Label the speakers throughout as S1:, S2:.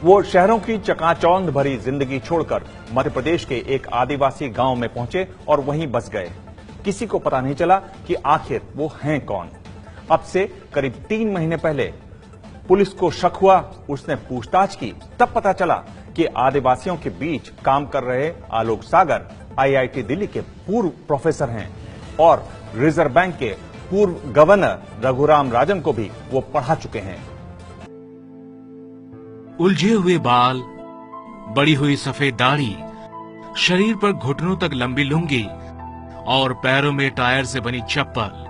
S1: वो शहरों की चकाचौंध भरी जिंदगी छोड़कर मध्य प्रदेश के एक आदिवासी गांव में पहुंचे और वहीं बस गए। किसी को पता नहीं चला कि आखिर वो हैं कौन। अब से करीब 3 महीने पहले पुलिस को शक हुआ, उसने पूछताछ की, तब पता चला कि आदिवासियों के बीच काम कर रहे आलोक सागर आईआईटी दिल्ली के पूर्व प्रोफेसर हैं और रिजर्व बैंक के पूर्व गवर्नर रघुराम राजन को भी वो पढ़ा चुके हैं।
S2: उलझे हुए बाल, बड़ी हुई सफेद दाढ़ी, शरीर पर घुटनों तक लंबी लुंगी और पैरों में टायर से बनी चप्पल।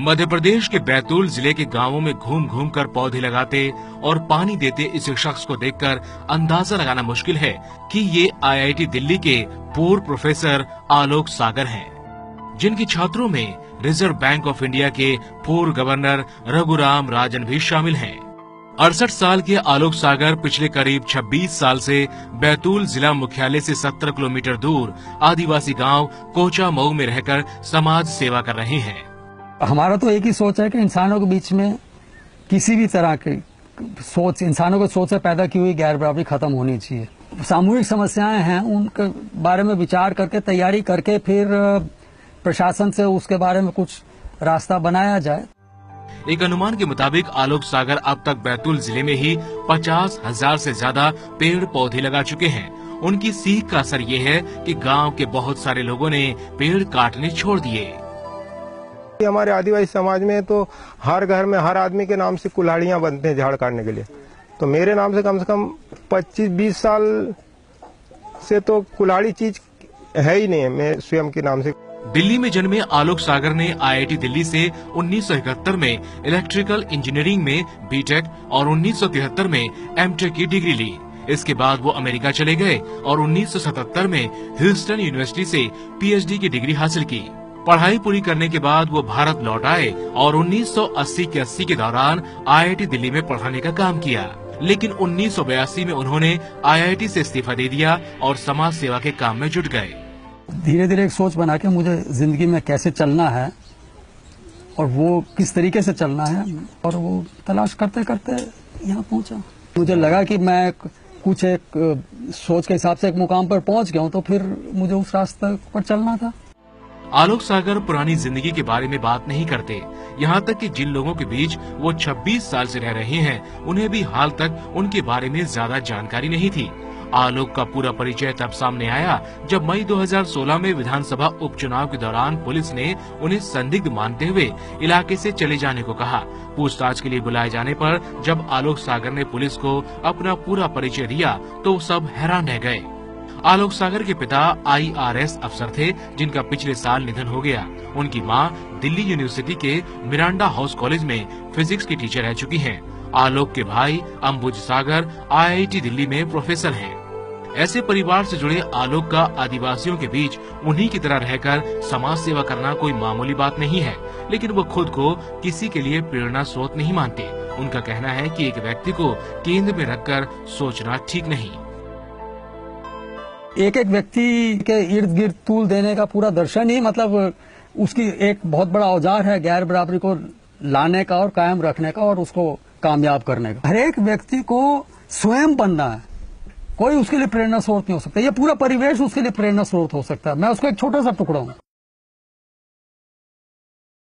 S2: मध्य प्रदेश के बैतूल जिले के गांवों में घूम घूम कर पौधे लगाते और पानी देते इस शख्स को देखकर अंदाजा लगाना मुश्किल है कि ये आईआईटी दिल्ली के पूर्व प्रोफेसर आलोक सागर हैं, जिनके छात्रों में रिजर्व बैंक ऑफ इंडिया के पूर्व गवर्नर रघुराम राजन भी शामिल हैं। 68 साल के आलोक सागर पिछले करीब 26 साल से बैतूल जिला मुख्यालय से 17 किलोमीटर दूर आदिवासी गांव कोचा मऊ में रहकर समाज सेवा कर रहे हैं।
S3: हमारा तो एक ही सोच है कि इंसानों के बीच में किसी भी तरह की सोच, इंसानों को सोच से पैदा की हुई गैर बराबरी खत्म होनी चाहिए। सामूहिक समस्याएं हैं, उनके बारे में विचार करके तैयारी करके फिर प्रशासन से उसके बारे में कुछ रास्ता बनाया जाए।
S2: एक अनुमान के मुताबिक आलोक सागर अब तक बैतूल जिले में ही 50,000 से ज्यादा पेड़ पौधे लगा चुके हैं। उनकी सीख का असर ये है कि गांव के बहुत सारे लोगों ने पेड़ काटने छोड़ दिए।
S4: हमारे आदिवासी समाज में तो हर घर में हर आदमी के नाम से कुल्हाड़ियां बनते हैं झाड़ काटने के लिए। तो मेरे नाम से कम 25-20 साल से तो कुल्हाड़ी चीज है ही नहीं है, मैं स्वयं के नाम से।
S2: दिल्ली में जन्मे आलोक सागर ने आईआईटी दिल्ली से 1971 में इलेक्ट्रिकल इंजीनियरिंग में बीटेक और 1973 में एमटेक की डिग्री ली। इसके बाद वो अमेरिका चले गए और 1977 में ह्यूस्टन यूनिवर्सिटी से पीएचडी की डिग्री हासिल की। पढ़ाई पूरी करने के बाद वो भारत लौट आए और 1980 के 80 के दौरान आईआईटी दिल्ली में पढ़ाने का काम किया। लेकिन 1982 में उन्होंने आईआईटी से इस्तीफा दे दिया और समाज सेवा के काम में जुट गए।
S3: धीरे धीरे एक सोच बना के मुझे जिंदगी में कैसे चलना है और वो किस तरीके से चलना है, और वो तलाश करते करते यहाँ पहुँचा। मुझे लगा कि मैं कुछ एक सोच के हिसाब से एक मुकाम पर पहुँच गया हूँ, तो फिर मुझे उस रास्ते पर चलना था।
S2: आलोक सागर पुरानी जिंदगी के बारे में बात नहीं करते। यहाँ तक कि जिन लोगों के बीच वो 26 साल से रह रहे हैं, उन्हें भी हाल तक उनके बारे में ज्यादा जानकारी नहीं थी। आलोक का पूरा परिचय तब सामने आया जब मई 2016 में विधानसभा उपचुनाव के दौरान पुलिस ने उन्हें संदिग्ध मानते हुए इलाके से चले जाने को कहा। पूछताछ के लिए बुलाए जाने पर जब आलोक सागर ने पुलिस को अपना पूरा परिचय दिया तो सब हैरान रह गए। आलोक सागर के पिता आईआरएस अफसर थे, जिनका पिछले साल निधन हो गया। उनकी मां दिल्ली यूनिवर्सिटी के मिरांडा हाउस कॉलेज में फिजिक्स की टीचर रह चुकी हैं। आलोक के भाई अंबुज सागर आईआईटी दिल्ली में प्रोफेसर हैं। ऐसे परिवार से जुड़े आलोक का आदिवासियों के बीच उन्हीं की तरह रहकर समाज सेवा करना कोई मामूली बात नहीं है, लेकिन वो खुद को किसी के लिए प्रेरणा स्रोत नहीं मानते। उनका कहना है कि एक व्यक्ति को केंद्र में रखकर सोचना ठीक नहीं।
S3: एक एक व्यक्ति के इर्द गिर्द तूल देने का पूरा दर्शन ही मतलब उसकी एक बहुत बड़ा औजार है गैर बराबरी को लाने का और कायम रखने का और उसको कामयाब करने का। हर एक व्यक्ति को स्वयं बनना है, कोई उसके लिए प्रेरणा स्रोत नहीं हो सकता। ये पूरा परिवेश उसके लिए प्रेरणा स्रोत हो सकता है। मैं उसका एक छोटा सा टुकड़ा हूँ।